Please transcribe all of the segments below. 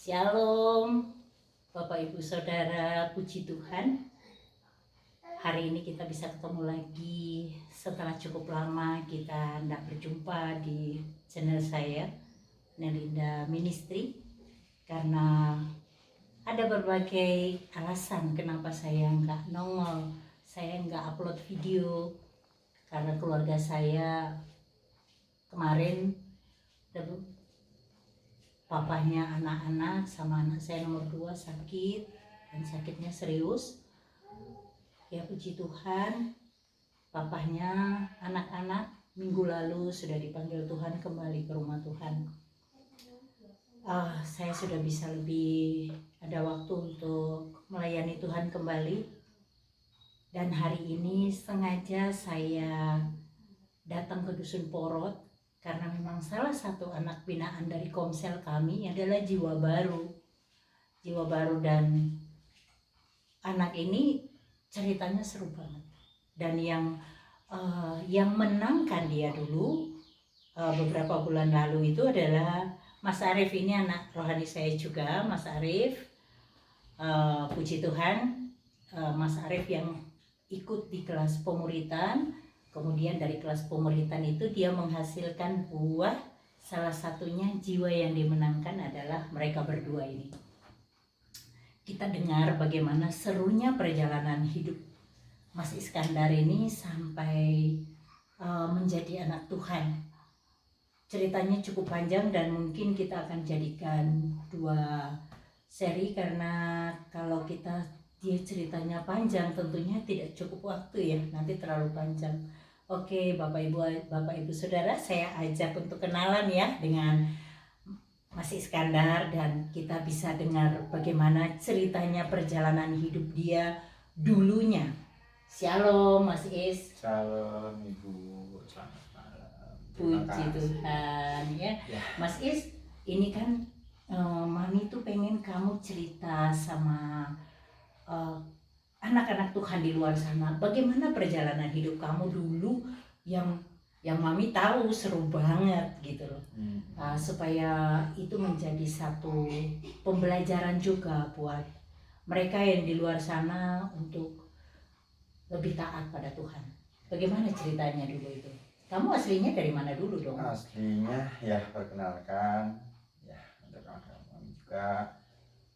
Shalom, Bapak Ibu Saudara, puji Tuhan. Hari ini kita bisa ketemu lagi setelah cukup lama kita tidak berjumpa di channel saya, Nelinda Ministry. Karena ada berbagai alasan kenapa saya nggak nongol, saya nggak upload video. Karena keluarga saya kemarin papahnya anak-anak sama anak saya nomor 2 sakit, dan sakitnya serius. Ya puji Tuhan, papahnya anak-anak minggu lalu sudah dipanggil Tuhan kembali ke rumah Tuhan. Saya sudah bisa lebih ada waktu untuk melayani Tuhan kembali. Dan hari ini sengaja saya datang ke Dusun Porot karena memang salah satu anak binaan dari Komsel kami adalah jiwa baru, dan anak ini ceritanya seru banget. Dan yang menangkan dia dulu beberapa bulan lalu itu adalah Mas Arief. Ini anak rohani saya juga, Mas Arief. Puji Tuhan, Mas Arief yang ikut di kelas pemuritan. Kemudian dari kelas pemuritan itu dia menghasilkan buah. Salah satunya jiwa yang dimenangkan adalah mereka berdua ini. Kita dengar bagaimana serunya perjalanan hidup Mas Iskandar ini sampai menjadi anak Tuhan. Ceritanya cukup panjang dan mungkin kita akan jadikan 2 seri, karena kalau dia ceritanya panjang tentunya tidak cukup waktu ya, nanti terlalu panjang. Oke, Bapak Ibu Saudara, saya ajak untuk kenalan ya dengan Mas Iskandar, dan kita bisa dengar bagaimana ceritanya perjalanan hidup dia dulunya. Shalom Mas Is. Shalom Ibu, selamat malam. Puji Tuhan ya. Mas Is, ini kan Mami tuh pengen kamu cerita sama anak-anak Tuhan di luar sana, bagaimana perjalanan hidup kamu dulu yang Mami tahu seru banget gitu loh. Supaya itu menjadi satu pembelajaran juga buat mereka yang di luar sana untuk lebih taat pada Tuhan. Bagaimana ceritanya dulu itu? Kamu aslinya dari mana dulu dong? Aslinya ya, perkenalkan ya untuk kamu juga.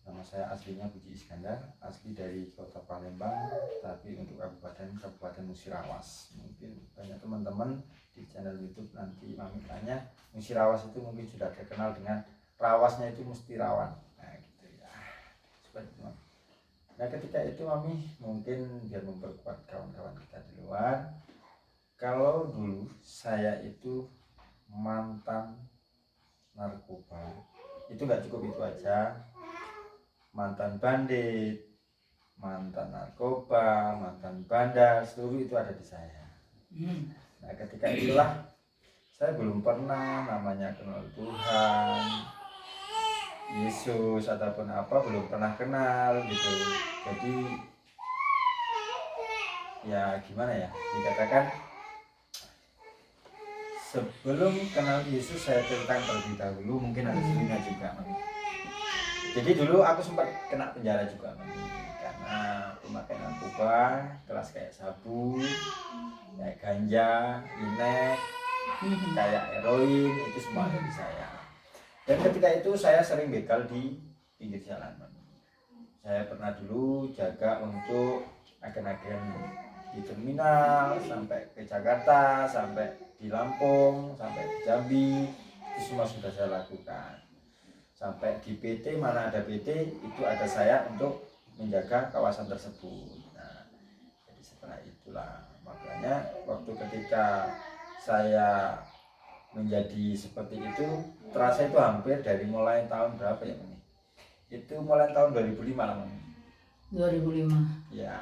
Nama saya aslinya Puji Iskandar, asli dari Kota Palembang, tapi untuk Kabupaten Musirawas. Mungkin banyak teman-teman di channel YouTube nanti Mami tanya, Musirawas itu mungkin sudah terkenal dengan rawasnya itu mesti rawan. Nah gitu ya, seperti itu. Nah ketika itu Mami mungkin biar memperkuat kawan-kawan kita di luar, kalau dulu saya itu mantan narkoba, itu nggak cukup itu aja. Mantan bandit, mantan narkoba, mantan bandar, seluruh itu ada di saya. Nah ketika itulah saya belum pernah namanya kenal Tuhan, Yesus ataupun apa, belum pernah kenal gitu. Jadi ya gimana ya, dikatakan sebelum kenal Yesus saya ceritakan terlebih dahulu, mungkin ada serunya juga. Jadi dulu aku sempat kena penjara juga karena pemakai narkoba kelas kayak sabu, kayak ganja, inek, kayak heroin, itu semua ada di saya. Dan ketika itu saya sering begal di pinggir jalan. Saya pernah dulu jaga untuk agen-agen di terminal, sampai ke Jakarta, sampai di Lampung, sampai di Jambi, itu semua sudah saya lakukan. Sampai di PT, mana ada PT itu ada saya untuk menjaga kawasan tersebut. Nah, jadi setelah itulah makanya waktu ketika saya menjadi seperti itu, terasa itu hampir dari mulai tahun berapa ya Mami? Itu mulai tahun 2005 lah Mami. 2005. Ya,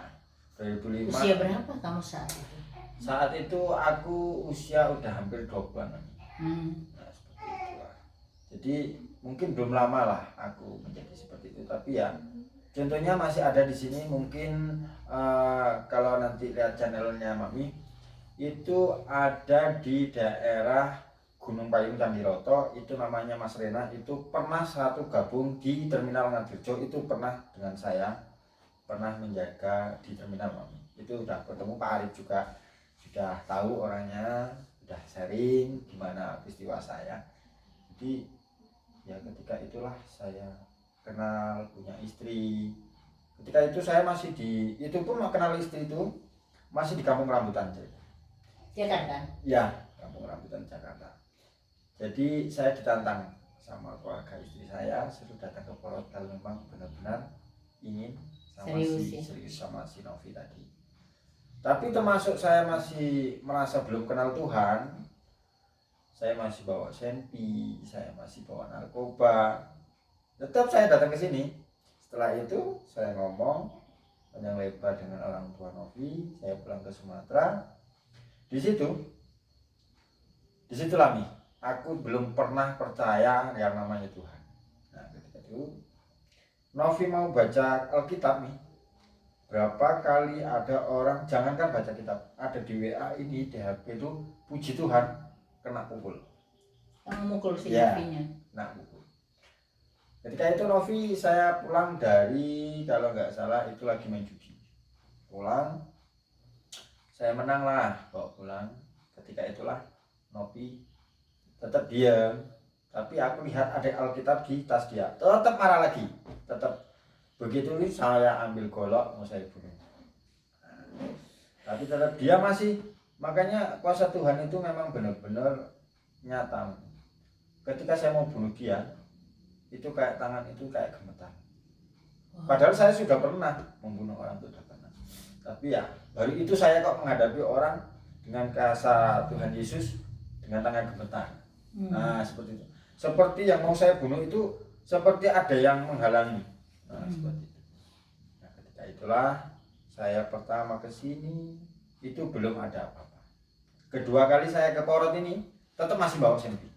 2005. Usia berapa kamu saat itu? Saat itu aku usia udah hampir 20-an Mami. Nah, seperti itulah. Jadi mungkin belum lama lah aku menjadi seperti itu, tapi ya contohnya masih ada di sini. Mungkin kalau nanti lihat channelnya Mami, itu ada di daerah Gunung Payung Candiroto, itu namanya Mas Rena, itu pernah satu gabung di Terminal Ngadirejo, itu pernah dengan saya, pernah menjaga di terminal Mami. Itu udah ketemu Pak Arif juga, sudah tahu orangnya, udah sharing gimana peristiwa saya. Jadi ya ketika itulah saya kenal, punya istri. Ketika itu saya masih itu pun kenal istri itu masih di Kampung Rambutan Jakarta. ya, Kampung Rambutan Jakarta. Jadi saya ditantang sama keluarga istri saya, suruh datang ke Porot kalau memang benar-benar ingin sama serius sama si Novi tadi. Tapi termasuk saya masih merasa belum kenal Tuhan, saya masih bawa senpi, saya masih bawa narkoba, tetap saya datang ke sini. Setelah itu saya ngomong panjang lebar dengan orang tua Novi, saya pulang ke Sumatera. Disitulah nih, aku belum pernah percaya yang namanya Tuhan. Nah ketika itu Novi mau baca Alkitab nih, berapa kali ada orang, jangankan baca kitab, ada di WA ini, di HP itu, puji Tuhan, kena pukul. Memukul si ya, Novinya. Nah pukul. Ketika itu Novi, saya pulang dari, kalau nggak salah itu lagi main judi. Pulang, saya menang lah, bawa pulang. Ketika itulah Novi tetap diam, tapi aku lihat ada Alkitab di tas dia, tetap marah lagi, tetap. Begitu ini saya ambil golok mau saya bunuh, tapi tetap dia masih. Makanya kuasa Tuhan itu memang benar-benar nyata. Ketika saya mau bunuh dia, itu kayak tangan itu kayak gemetar. Padahal saya sudah pernah membunuh orang, itu sudah pernah. Tapi ya baru itu saya kok menghadapi orang dengan kuasa Tuhan Yesus dengan tangan gemetar. Nah seperti itu. Seperti yang mau saya bunuh itu seperti ada yang menghalangi. Nah seperti itu. Nah ketika itulah saya pertama ke sini itu belum ada apa-apa. Kedua kali saya ke Porot ini tetap masih bawa senpi.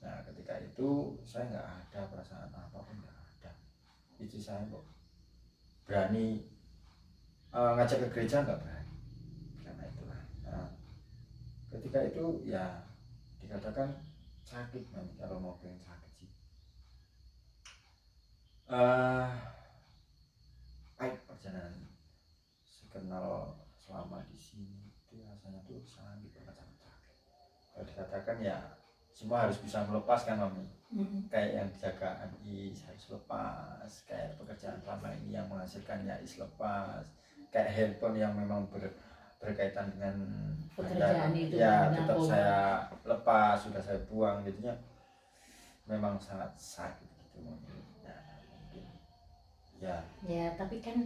Nah ketika itu saya nggak ada perasaan apapun, nggak ada. Itu saya kok berani ngajak ke gereja, nggak berani. Karena itulah. Nah, ketika itu ya dikatakan sakit, kalau mau pengen sakit sih. Baik perjalanan sekenal selama di sini itu rasanya tuh sangat sangat sakit. Kalau dikatakan ya semua harus bisa melepaskan Mami. Kayak yang jagaan harus lepas, kayak pekerjaan selama ini yang menghasilkannya lepas, kayak handphone yang memang berkaitan dengan pekerjaan itu ya tetap saya lepas, sudah saya buang, jadinya memang sangat sakit gitu. Ya tapi kan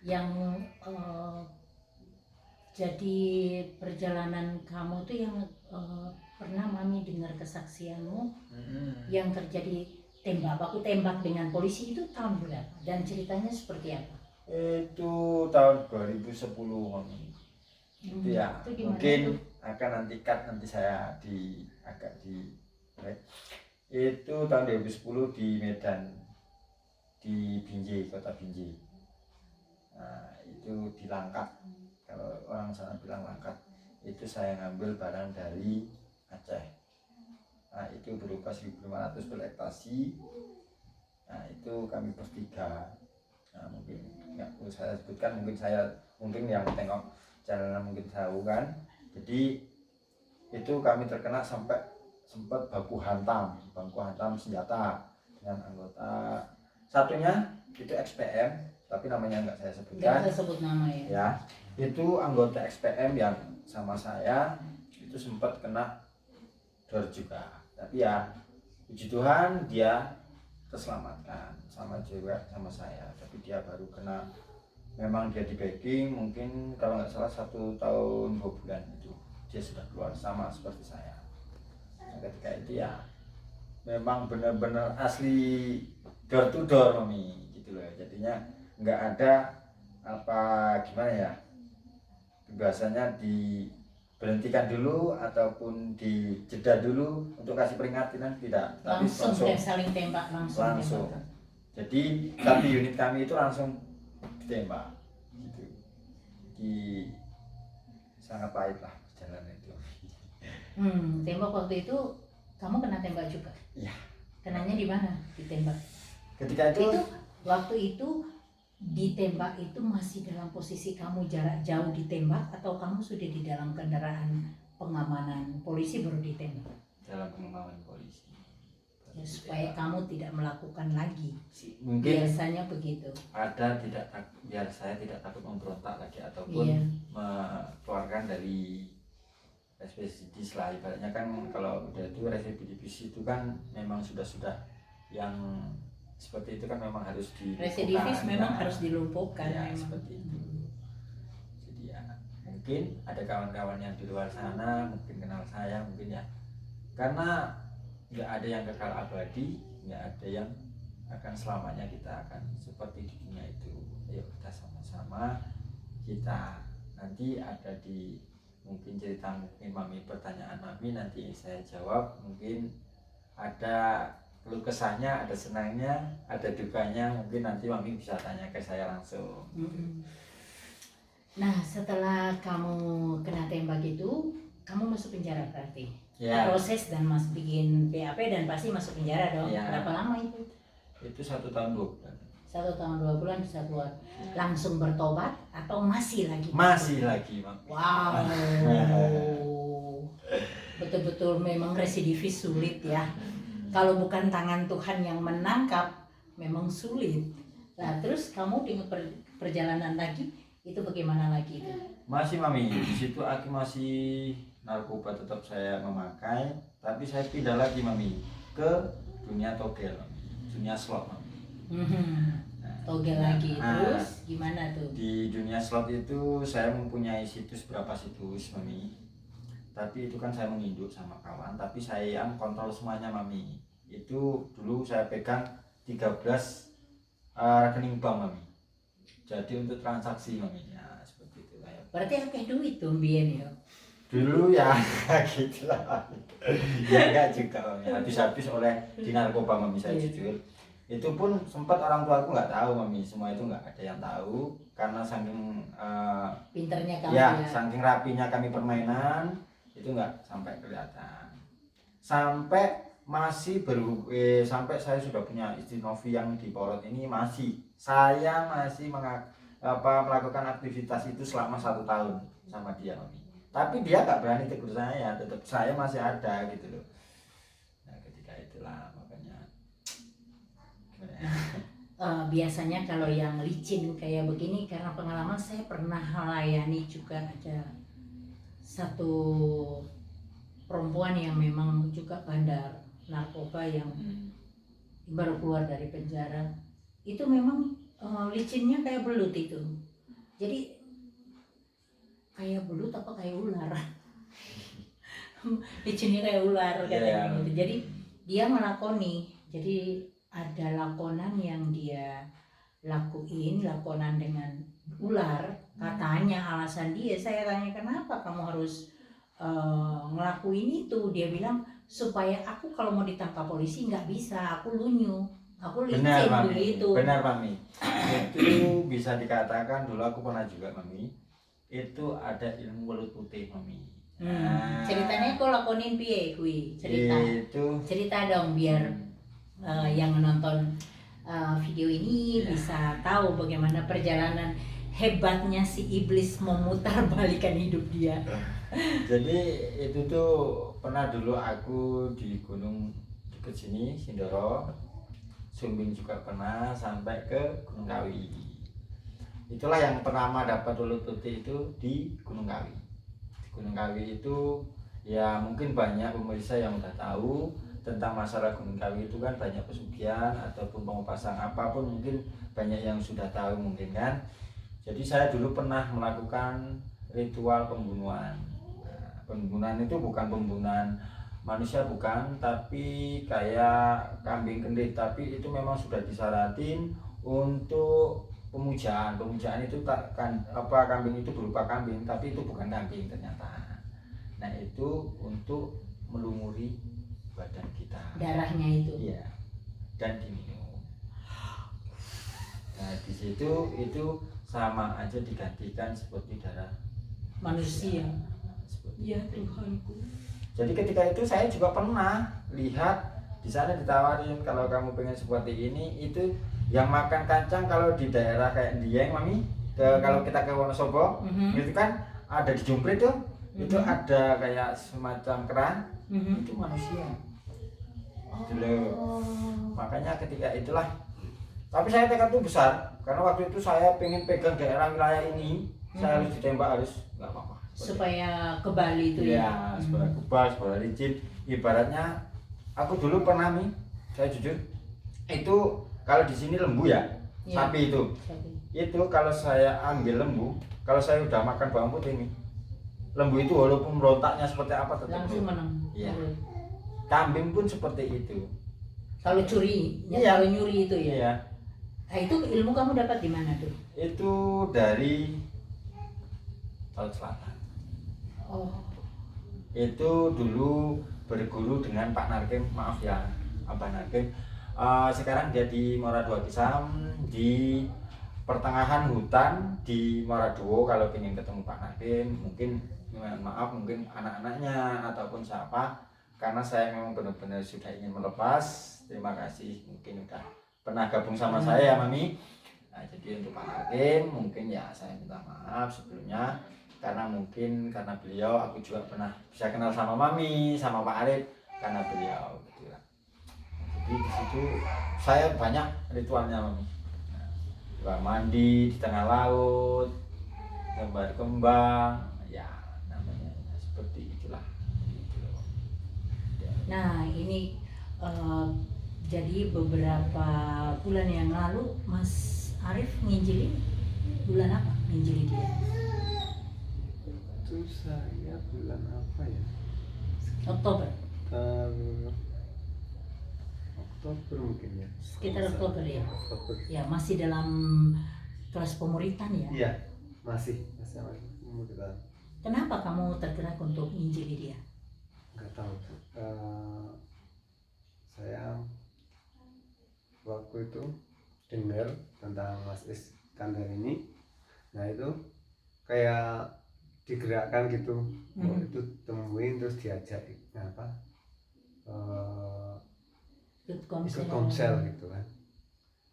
yang jadi perjalanan kamu tuh yang pernah Mami dengar kesaksianmu yang terjadi tembak baku tembak dengan polisi itu tahun berapa dan ceritanya seperti apa? Itu tahun 2010 Mami. Itu ya itu mungkin itu? Akan nanti saya itu tahun 2010 di Medan, di Binjai, kota Binjai. Nah itu di Langkat, kalau orang sana bilang Langkat. Itu saya ngambil barang dari Aceh. Nah itu berupa 1.500 pel ekstasi. Nah itu kami bertiga. Nah mungkin nggak perlu saya sebutkan, mungkin yang tengok channel mungkin tahu kan. Jadi itu kami terkena sampai sempat baku hantam senjata dengan anggota. Satunya itu XPM, tapi namanya nggak saya sebutkan. Nggak saya sebut nama ya. Ya, itu anggota XPM yang sama saya itu sempat kena dor juga. Tapi ya puji Tuhan dia terselamatkan, sama juga sama saya. Tapi dia baru kena, memang dia di backing mungkin kalau nggak salah 1 tahun 2 bulan itu dia sudah keluar sama seperti saya. Nah, ketika itu ya memang benar-benar asli door to door Mami gitu loh. Jadinya nggak ada apa gimana ya, biasanya diberhentikan dulu ataupun dijeda dulu untuk kasih peringatan, tidak, tapi langsung saling tembak langsung. Jadi tapi unit kami itu langsung ditembak gitu. Sangat pahit lah perjalanan itu. Tembak waktu itu kamu kena tembak juga? Iya. Kenanya di mana ditembak? Ketika itu Waktu itu ditembak itu masih dalam posisi kamu jarak jauh ditembak atau kamu sudah di dalam kendaraan pengamanan polisi baru ditembak? dalam pengamanan polisi. Ya, supaya kamu tidak melakukan lagi. Mungkin Biasanya begitu. ada biar saya tidak takut memberontak lagi ataupun Iya. mengeluarkan dari residivis lah, ibaratnya kan kalau udah itu residivis itu kan memang sudah yang seperti itu kan memang harus Residivis memang harus dilumpuhkan ya, memang. seperti itu. Jadi ya mungkin ada kawan-kawan yang di luar sana mungkin kenal saya mungkin ya, karena nggak ada yang kekal abadi, nggak ada yang akan selamanya kita akan seperti di dunia itu. Ayo kita sama-sama, kita nanti ada di mungkin cerita, mungkin Mami pertanyaan Mami nanti saya jawab, mungkin ada keluh kesahnya, ada senangnya, ada dukanya, mungkin nanti Mami bisa tanya ke saya langsung. Nah, setelah kamu kena tembak itu, kamu masuk penjara berarti? Ya. Proses dan bikin BAP dan pasti masuk penjara dong. Ya. Berapa lama itu? Itu 1 tahun 2 bulan. 1 tahun 2 bulan bisa keluar. Langsung bertobat atau masih lagi? Masih lagi, Mami. Wow. Betul-betul memang residivis sulit ya. Kalau bukan tangan Tuhan yang menangkap, memang sulit. Nah, terus kamu di perjalanan lagi itu bagaimana lagi itu? Masih Mami, di situ aku masih narkoba tetap saya memakai, tapi saya pindah lagi Mami ke dunia togel, dunia slot Mami. Togel lagi, terus gimana tuh? Di dunia slot itu saya mempunyai situs, berapa situs Mami. Tapi itu kan saya menginduk sama kawan, tapi saya yang kontrol semuanya Mami. Itu dulu saya pegang 13 rekening bank Mami. Jadi untuk transaksi Mami ya seperti itu ya. Berarti akeh duit tuh mbien ya. Dulu ya gitu lah. Ya enggak juga Mami. Habis-habis oleh di narkoba Mami, saya jujur. Itu pun sempat orang tua aku nggak tahu Mami, semua itu nggak ada yang tahu karena saking pinternya kamu ya, saking rapinya kami permainan itu nggak sampai kelihatan. Sampai masih sampai saya sudah punya istri Novi yang di Porot ini, saya masih melakukan aktivitas itu selama 1 tahun sama dia Mami. Tapi dia nggak berani tegur saya, tetap saya masih ada gitu loh. Nah ketika itulah makanya biasanya kalau yang licin kayak begini, karena pengalaman saya pernah melayani juga, ada satu perempuan yang memang juga bandar narkoba yang baru keluar dari penjara. Itu memang licinnya kayak belut itu. Jadi kayak belut apa kayak ular? Licinnya kayak ular katanya gitu. Jadi dia melakoni. Jadi ada lakonan yang dia lakonan dengan ular. Katanya alasan dia, saya tanya kenapa kamu harus ngelakuin itu? Dia bilang supaya aku kalau mau ditangkap polisi nggak bisa, aku lunyu, aku licin begitu. Benar Mami. Itu bisa dikatakan dulu aku pernah juga Mami. Itu ada ilmu welut putih Mami. Ceritanya kok lakonin piye kuwi? Cerita dong biar yang menonton video ini bisa tahu bagaimana perjalanan hebatnya si iblis memutarbalikkan hidup dia. Jadi itu tuh pernah dulu aku di gunung dekat sini Sindoro, Sumbing juga pernah, sampai ke Gunung Kawi. Itulah yang pertama dapat welut putih itu di Gunung Kawi. Di Gunung Kawi itu ya mungkin banyak pemirsa yang udah tahu tentang masalah Gunung Kawi itu kan, banyak pesugihan ataupun pengupasan apapun, mungkin banyak yang sudah tahu mungkin kan. Jadi saya dulu pernah melakukan ritual pembunuhan. Pembunuhan itu bukan pembunuhan manusia bukan, tapi kayak kambing kendit, tapi itu memang sudah disyaratin untuk pemujaan. Pemujaan itu kambing itu berupa kambing, tapi itu bukan kambing ternyata. Nah itu untuk melumuri badan kita, darahnya itu. Iya. Dan diminum. Nah di situ itu sama aja digantikan seperti darah manusia. Ya Tuhanku. Jadi ketika itu saya juga pernah lihat di sana ditawarin kalau kamu pengen seperti ini, itu yang makan kacang kalau di daerah kayak Dieng Mami, kalau kita ke Wonosobo itu kan ada di Jumprit tuh, itu ada kayak semacam keran, itu manusia. Dulu. Makanya ketika itulah, tapi saya tekad itu besar karena waktu itu saya pengen pegang daerah wilayah ini, saya harus ditembak, harus nggak apa-apa. Supaya ke Bali itu ya, supaya kebal, supaya licin. Ibaratnya aku dulu pernah nih, saya jujur, itu kalau di sini lembu ya, sapi itu. Itu kalau saya ambil lembu, kalau saya udah makan bawang putih nih, lembu itu walaupun merontaknya seperti apa tetap langsung menang. Iya. Kambing pun seperti itu. Kalau curi, Iya. kalau nyuri itu ya. Iya. Nah, itu ilmu kamu dapat di mana tuh? Itu dari Laut Selatan. Oh. Itu dulu berguru dengan Pak Narkim, maaf ya, Abah Narkim. Sekarang dia di Muara Dua Kisam, di pertengahan hutan di Muara Duo. Kalau ingin ketemu Pak Narkim, mungkin maaf, mungkin anak-anaknya ataupun siapa, karena saya memang benar-benar sudah ingin melepas. Terima kasih, mungkin udah pernah gabung sama saya, Mami. Nah, jadi untuk Pak Narkim, mungkin ya saya minta maaf sebelumnya, karena mungkin karena beliau aku juga pernah bisa kenal sama Mami, sama Pak Arif karena beliau gitu lah. Jadi di situ saya banyak ritualnya, Mami. Nah, mandi di tengah laut, gambar kembang, ya namanya ya, seperti itulah. Nah, ini jadi beberapa bulan yang lalu Mas Arif nginjili bulan apa? Nginjili dia? Itu saya bulan apa ya? Oktober. Oktober mungkin ya. Sekitar Oktober ya. Oktober. Ya, masih dalam kelas pemuritan ya. Iya, masih pemuritan. Kenapa kamu tergerak untuk nginjili dia? Enggak tahu. Saya waktu itu dengar tentang Mas Iskandar ini, nah itu kayak digerakkan gitu, mau itu temuin terus diajak ikut komsel gitu kan.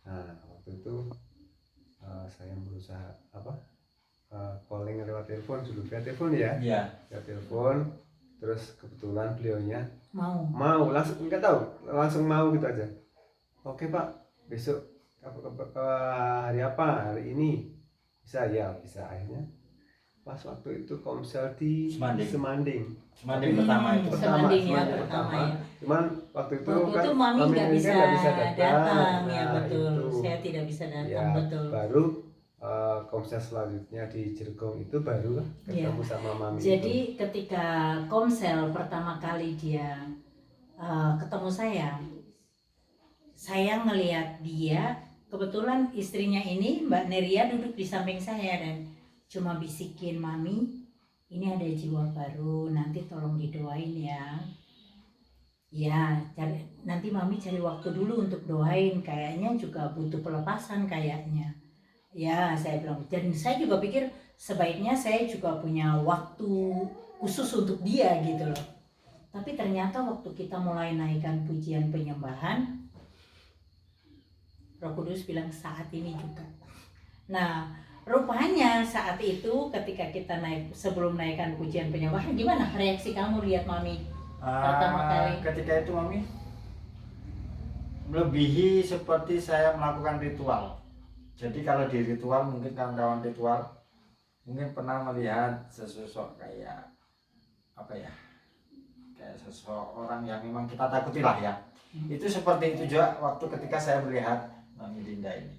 Nah waktu itu saya berusaha calling lewat telepon dulu, via telepon ya, via telepon, terus kebetulan beliaunya mau langsung, nggak tahu, langsung mau gitu aja. Oke Pak, besok hari apa, hari ini bisa ya, bisa. Akhirnya pas waktu itu komsel di Semanding pertama itu pertama ya. Cuman waktu itu Mami nggak bisa datang ya, betul. Itu. Saya tidak bisa datang ya, betul. Baru komsel selanjutnya di Cirebon itu baru ketemu sama Mami. Jadi ketika komsel pertama kali dia ketemu saya ngelihat dia, kebetulan istrinya ini Mbak Neria duduk di samping saya dan cuma bisikin, Mami ini ada jiwa baru, nanti tolong didoain ya. Ya, nanti Mami cari waktu dulu untuk doain, kayaknya juga butuh pelepasan kayaknya. Ya, saya bilang, dan saya juga pikir sebaiknya saya juga punya waktu khusus untuk dia gitu loh. Tapi ternyata waktu kita mulai naikkan pujian penyembahan, Roh Kudus bilang saat ini juga. Nah, rupanya saat itu ketika kita sebelum naikkan pujian penyembahan, gimana reaksi kamu lihat Mami pertama kali? Ketika itu Mami melebihi seperti saya melakukan ritual. Jadi kalau di ritual, mungkin kawan-kawan ritual mungkin pernah melihat sesosok kayak kayak seseorang yang memang kita takuti lah ya. Itu seperti itu juga waktu ketika saya melihat Mami Linda ini.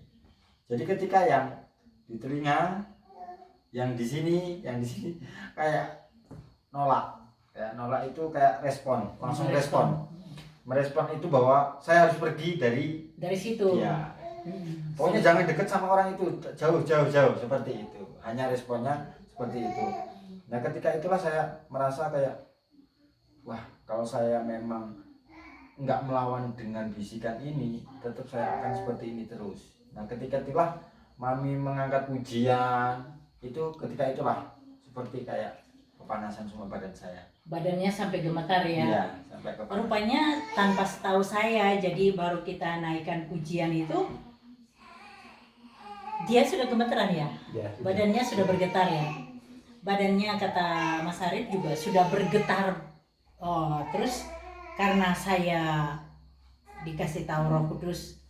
Jadi ketika yang di telinga, yang di sini kayak nolak. Ya, nolak itu kayak langsung respon. Merespon itu bahwa saya harus pergi dari situ. Ya. Pokoknya jangan deket sama orang itu, jauh seperti itu. Hanya responnya seperti itu. Nah ketika itulah saya merasa kayak, wah kalau saya memang nggak melawan dengan bisikan ini, tetap saya akan seperti ini terus. Nah ketika itulah Mami mengangkat pujian, itu ketika itulah seperti kayak kepanasan semua badan saya. Badannya sampai gemetar ya. Iya, sampai ke Rupanya tanpa setahu saya, jadi baru kita naikkan pujian itu dia sudah gemeteran ya. Ya, Badannya sudah bergetar ya. Badannya kata Mas Arif juga sudah bergetar. Oh, terus karena saya dikasih tahu Roh Kudus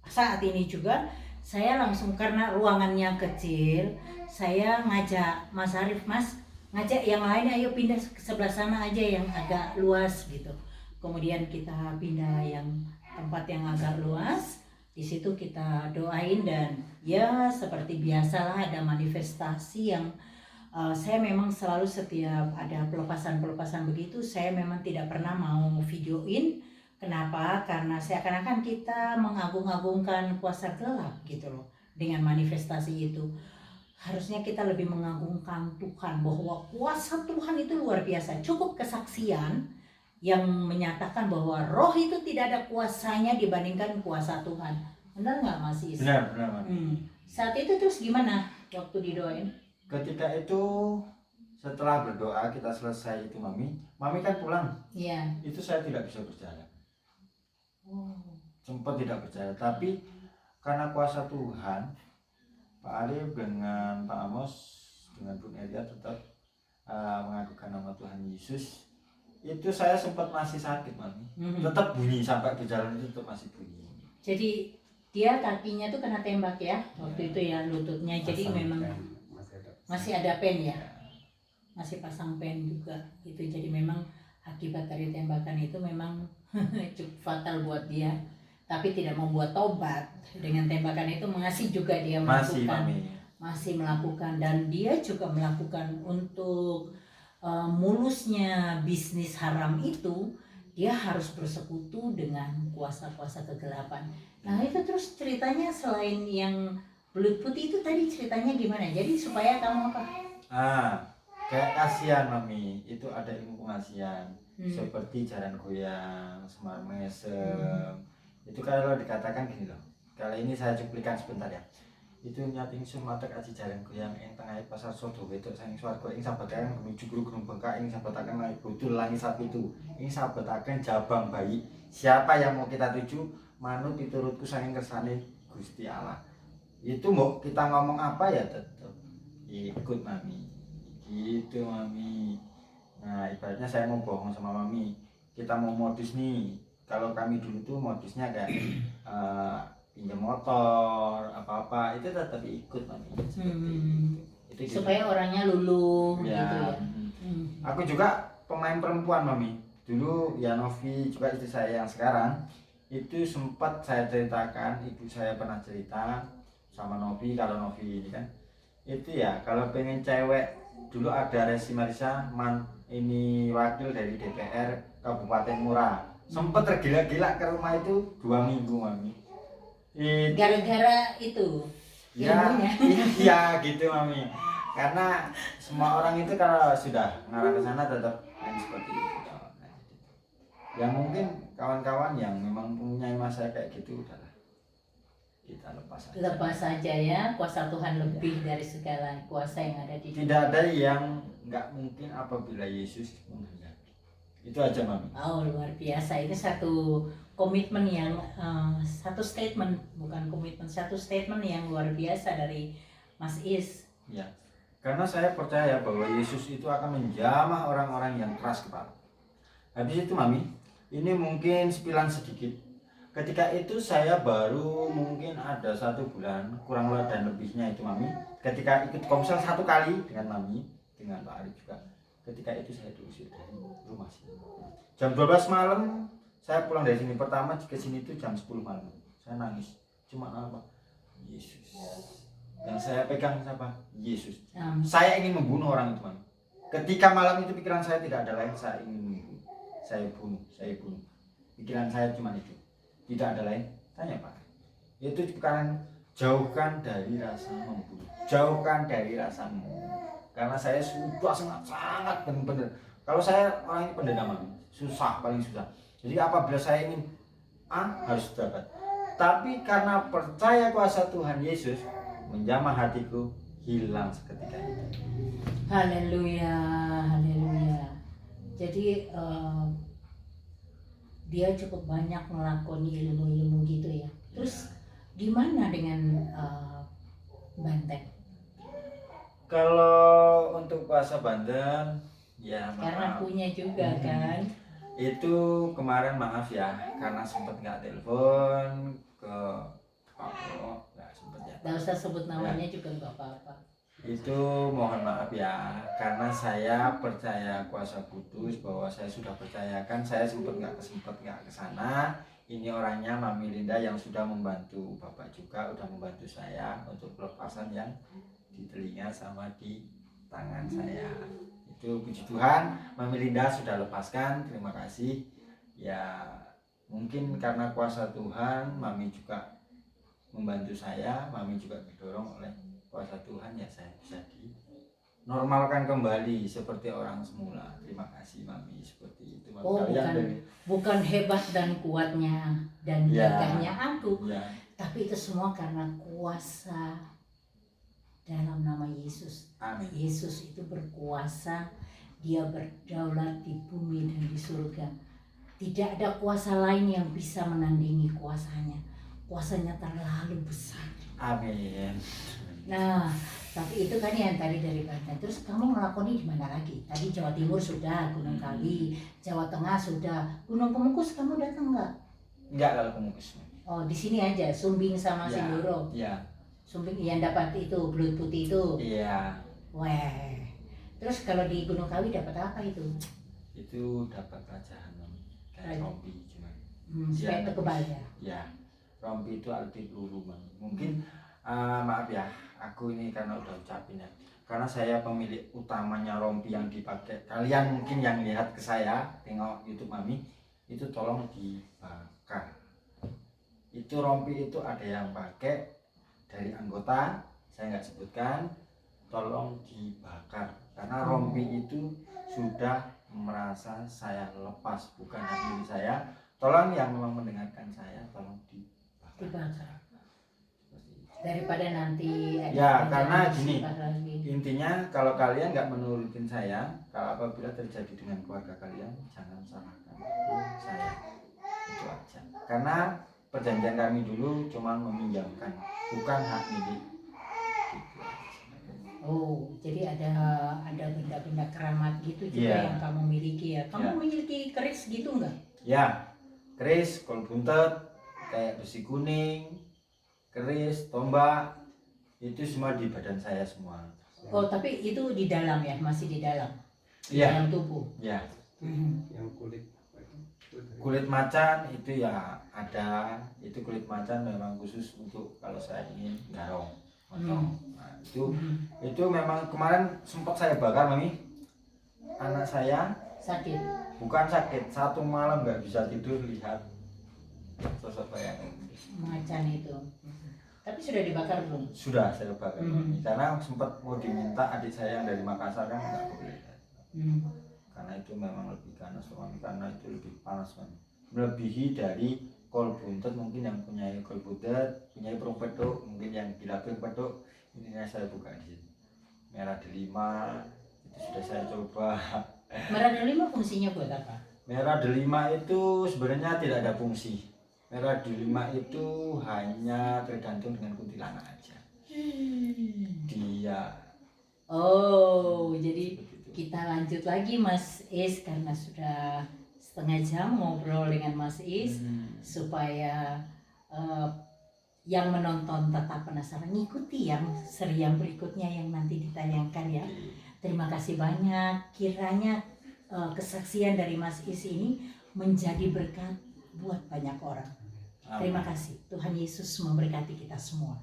saat ini juga, saya langsung karena ruangannya kecil, saya ngajak Mas Arif, Mas, ngajak yang lain ayo pindah ke sebelah sana aja yang agak luas gitu. Kemudian kita pindah yang tempat yang agak luas. Di situ kita doain dan ya seperti biasalah ada manifestasi yang saya memang selalu setiap ada pelepasan-pelepasan begitu saya memang tidak pernah mau videoin. Kenapa? Karena seakan-akan kita mengagung-agungkan kuasa gelap gitu loh dengan manifestasi itu. Harusnya kita lebih mengagungkan Tuhan bahwa kuasa Tuhan itu luar biasa. Cukup kesaksian yang menyatakan bahwa roh itu tidak ada kuasanya dibandingkan kuasa Tuhan. Benar nggak Mas Is? Benar. Saat itu terus gimana waktu didoain? Ketika itu setelah berdoa kita selesai itu Mami kan pulang. Iya. Itu saya tidak bisa berjalan. Oh. Sempat tidak berjalan, tapi karena kuasa Tuhan, Pak Arif dengan Pak Amos dengan Bun Elia tetap mengakukan nama Tuhan Yesus. Itu saya sempat masih sakit Mami. Tetap bunyi sampai berjalan itu tetap masih bunyi. Jadi dia kakinya tuh kena tembak ya waktu itu ya, lututnya. Jadi memang masih ada pen ya, masih pasang pen juga itu. Jadi memang akibat dari tembakan itu memang cukup fatal buat dia, tapi tidak membuat tobat. Dengan tembakan itu masih juga dia masih melakukan dan dia juga melakukan untuk mulusnya bisnis haram itu. Dia harus bersekutu dengan kuasa-kuasa kegelapan. Nah itu terus ceritanya selain yang belut putih itu tadi ceritanya gimana? Jadi supaya kamu apa? Kayak kasihan Mami, itu ada ilmu pengasihan seperti jaran goyang, semar mesem. Itu kalau dikatakan gini loh. Kali ini saya cuplikan sebentar ya. Itu nyating sumatek aji jaran goyang ing tengah pasar sodo wedok saking swarga ing sabetaken menuju guru gunung bengkak ing sabetaken langit budul langit sapitu ing sabetaken jabang bayi. Siapa yang mau kita tuju manut piturutku saking kersane Gusti Allah. Itu mau kita ngomong apa ya tetap ikut Mami. Gitu Mami. Nah ibaratnya saya mau bohong sama Mami, kita mau modus nih. Kalau kami dulu tuh modusnya kayak pinjam motor apa-apa itu tetap ikut Mami. Itu gitu. Supaya orangnya luluh ya. gitu ya. Aku juga pemain perempuan Mami. Dulu ya Novi juga istri saya yang sekarang itu sempat saya ceritakan, ibu saya pernah cerita sama Novi. Kalau Novi ini kan itu ya kalau pengen cewek dulu ada Resi Marisa ini wakil dari DPR Kabupaten Murah, sempat tergila-gila ke rumah itu 2 minggu Mami. Gara-gara itu ya, iya gitu Mami. Karena semua orang itu kalau sudah ngarah ke sana tetap seperti itu. Ya mungkin kawan-kawan yang memang punya masa kayak gitu udahlah kita lepas saja ya. Kuasa Tuhan lebih dari segala kuasa yang ada di dunia. Tidak ada yang nggak mungkin apabila Yesus menghendaki. Itu aja Mami. Oh luar biasa, itu satu komitmen yang satu statement, bukan komitmen, satu statement yang luar biasa dari Mas Is. Ya, karena saya percaya bahwa Yesus itu akan menjamah orang-orang yang keras kepala. Habis itu Mami, ini mungkin sepilan sedikit. Ketika itu saya baru mungkin ada 1 bulan kurang dan lebihnya itu Mami. Ketika ikut komsel 1 kali dengan Mami, dengan Pak Arif juga. Ketika itu saya diusir dari rumah sini. Jam 12 malam saya pulang dari sini. Pertama ke sini itu jam 10 malam. Saya nangis. Cuma apa? Yesus. Yang saya pegang siapa? Yesus. Saya ingin membunuh orang itu Mami. Ketika malam itu pikiran saya tidak ada lain, saya ingin membunuh. Saya bunuh. Pikiran saya cuma itu. Tidak ada lain. Tanya Pak. Itu sekarang jauhkan dari rasa membunuh. Jauhkan dari rasa membunuh. Karena saya sudah sangat benar-benar. Kalau saya orang ini pendendam, susah, paling susah. Jadi apabila saya ingin harus dapat. Tapi karena percaya kuasa Tuhan Yesus menjamah hatiku, hilang seketika itu. Haleluya, haleluya. Jadi dia cukup banyak melakoni ilmu-ilmu gitu ya. Terus gimana dengan Banteng? Kalau untuk puasa Banten ya Karena maaf. punya juga kan. Itu kemarin maaf ya, karena sempat nggak telepon ke Pak Pro, nggak sempat ya. Nggak usah sebut namanya juga nggak apa-apa. Itu mohon maaf ya, karena saya percaya kuasa kudus bahwa saya sudah percayakan, saya sempat nggak kesana. Ini orangnya Mami Linda yang sudah membantu Bapak juga, udah membantu saya untuk pelepasan yang di telinga sama di tangan saya. Itu puji Tuhan, Mami Linda sudah lepaskan, terima kasih. Ya mungkin karena kuasa Tuhan, Mami juga membantu saya, Mami juga didorong oleh kuasa Tuhan, ya saya bisa dinormalkan kembali seperti orang semula. Terima kasih Mami, seperti itu. Oh, bukan hebat dan kuatnya dan gagahnya aku, tapi itu semua karena kuasa dalam nama Yesus. Amin. Yesus itu berkuasa, dia berdaulat di bumi dan di surga. Tidak ada kuasa lain yang bisa menandingi kuasanya. Kuasanya terlalu besar. Amin. Nah, tapi itu kan yang tadi dari Banten. Terus kamu melakoni di mana lagi? Tadi Jawa Timur sudah, Gunung Kawi, Jawa Tengah sudah. Gunung Kemukus kamu datang nggak? Enggak, kalau Kemukus. Oh, di sini aja, Sumbing sama Sindoro. Iya. Sumbing yang dapat itu belut putih itu. Iya. Wah. Terus kalau di Gunung Kawi dapat apa itu? Itu dapat rajahan kayak rompi cuma. Sampai kebal ya. Ya. Rompi itu arti peluru. Mungkin maaf ya, aku ini karena udah ucapin ya. Karena saya pemilik utamanya rompi yang dipakai. Kalian mungkin yang lihat ke saya, tengok YouTube Mami, itu tolong dibakar. Itu rompi itu ada yang pakai dari anggota, saya nggak sebutkan, tolong dibakar karena rompi itu sudah merasa saya lepas, bukan hak milik saya. Tolong yang memang mendengarkan saya, tolong dibakar. Daripada nanti ya, karena gini, intinya kalau kalian nggak menurutin saya, kalau apabila terjadi dengan keluarga kalian, jangan salahkan saya, itu aja. Karena perjanjian kami dulu cuma meminjamkan, bukan hak milik. Oh, jadi ada benda-benda keramat gitu juga yang kamu miliki ya. Kamu memiliki keris gitu enggak? Ya, keris, kol buntet, kayak besi kuning, keris, tombak, itu semua di badan saya semua. Oh, tapi itu di dalam ya, masih di dalam? Di dalam tubuh? Ya. Yang kulit macan itu ya ada, itu kulit macan memang khusus untuk kalau saya ingin garong potong. Nah, itu memang kemarin sempat saya bakar Mami. Anak saya sakit. Bukan sakit, satu malam nggak bisa tidur lihat sosok bayangan macan itu. Tapi sudah dibakar belum? Sudah saya bakar. Karena sempat mau diminta adik saya yang dari Makassar kan nggak boleh. Karena itu memang lebih ganas Mami, karena itu lebih panas Mami. Melebihi dari kol buntet, mungkin yang punya kol buntet, punya perung petuk, mungkin yang dilapin petuk, ini saya buka di sini. Merah delima itu sudah saya coba. Merah delima fungsinya buat apa? Merah delima itu sebenarnya tidak ada fungsi. Merah delima itu hanya tergantung dengan kuntilanak aja. Dia. Oh, jadi kita lanjut lagi Mas Is, karena sudah setengah jam ngobrol dengan Mas Is, supaya yang menonton tetap penasaran, ngikuti yang seri yang berikutnya yang nanti ditayangkan ya. Terima kasih banyak, kiranya kesaksian dari Mas Is ini menjadi berkat buat banyak orang. Terima kasih, Tuhan Yesus memberkati kita semua.